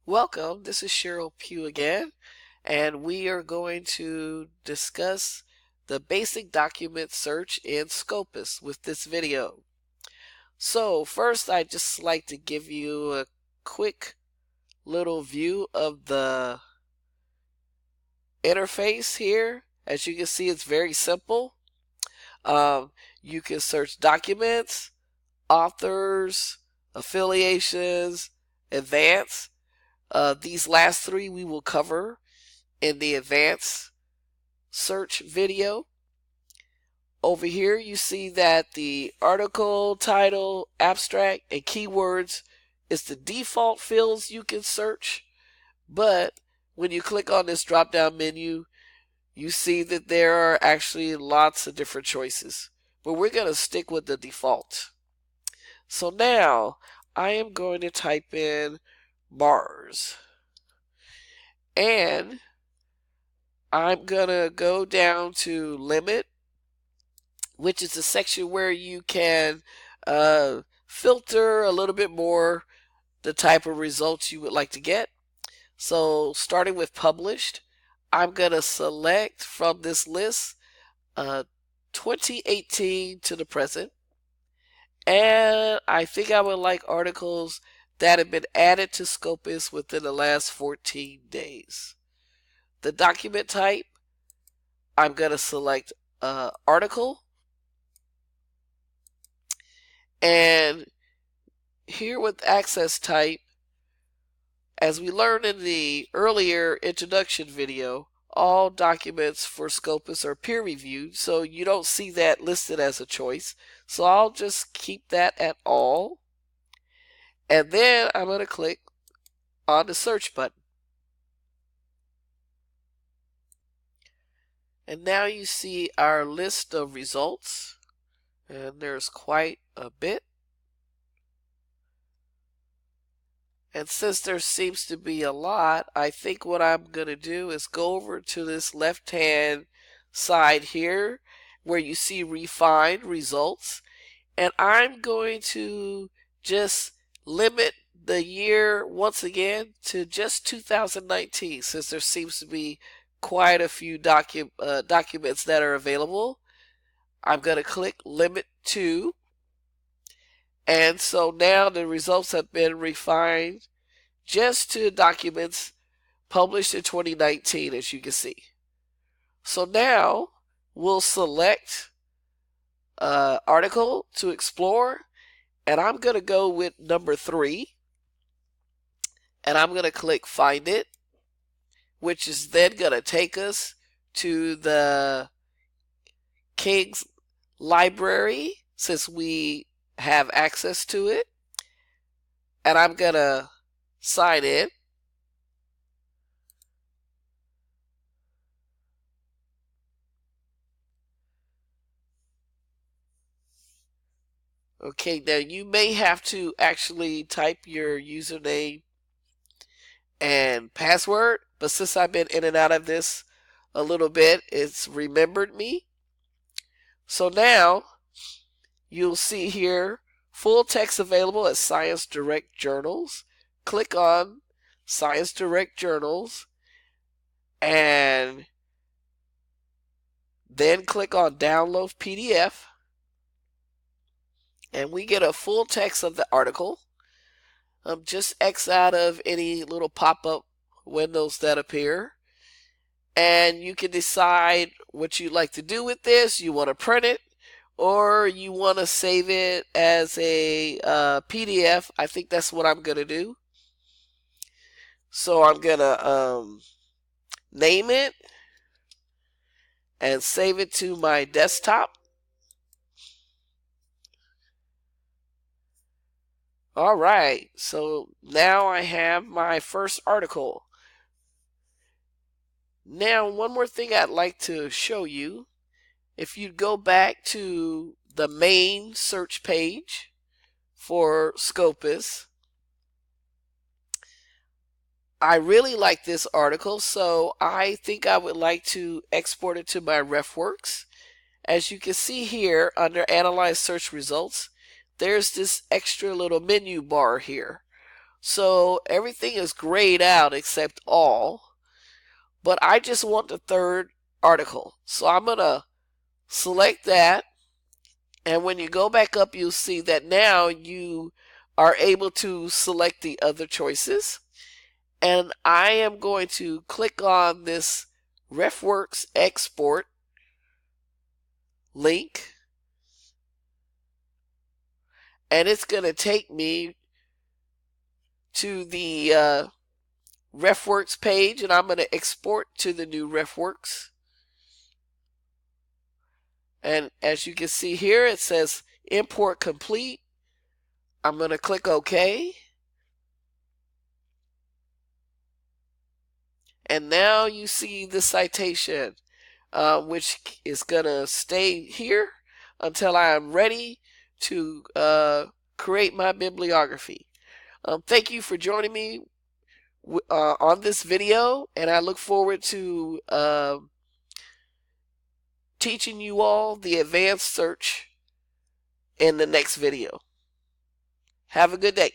Welcome, this is Cheryl Pugh again, and we are going to discuss the basic document search in Scopus with this video. So first I'd just like to give you a quick little view of the interface here. As you can see, it's very simple. You can search documents, authors, affiliations, advanced. These last three we will cover in the advanced search video. Over here you see that the article, title, abstract, and keywords is the default fields you can search, but when you click on this drop down menu you see that there are actually lots of different choices, but we're going to stick with the default. So now I am going to type in Mars, and I'm going to go down to limit, which is a section where you can filter a little bit more the type of results you would like to get. So starting with published, I'm going to select from this list 2018 to the present. And I think I would like articles that have been added to Scopus within the last 14 days. The document type, I'm going to select article. And here with access type, as we learned in the earlier introduction video, all documents for Scopus are peer reviewed, so you don't see that listed as a choice. So I'll just keep that at all. And then I'm going to click on the search button. And now you see our list of results, and there's quite a bit. And since there seems to be a lot, I think what I'm going to do is go over to this left-hand side here where you see refined results, and I'm going to just limit the year once again to just 2019, since there seems to be quite a few documents that are available. I'm going to click limit to, and so now the results have been refined just to documents published in 2019, as you can see. So now we'll select article to explore, and I'm going to go with number 3, and I'm going to click find it, which is then going to take us to the King's Library since we have access to it, and I'm going to sign in. Okay, now you may have to actually type your username and password, but since I've been in and out of this a little bit, it's remembered me. So now you'll see here full text available at Science Direct Journals. Click on Science Direct Journals and then click on download PDF, and we get a full text of the article. Just X out of any little pop-up windows that appear, and you can decide what you'd like to do with this. You want to print it, or you want to save it as a PDF. I think that's what I'm going to do. So I'm going to name it and save it to my desktop. Alright, so now I have my first article. Now, one more thing I'd like to show you. If you go back to the main search page for Scopus, I really like this article, so I think I would like to export it to my RefWorks. As you can see here under Analyze Search Results, there's this extra little menu bar here. So everything is grayed out except all. But I just want the third article. So I'm going to select that. And when you go back up, you'll see that now you are able to select the other choices. And I am going to click on this RefWorks export link. And it's going to take me to the RefWorks page, and I'm going to export to the new RefWorks. And as you can see here, it says import complete. I'm going to click OK. And now you see the citation, which is going to stay here until I am ready to create my bibliography. Thank you for joining me on this video, and I look forward to teaching you all the advanced search in the next video. Have a good day.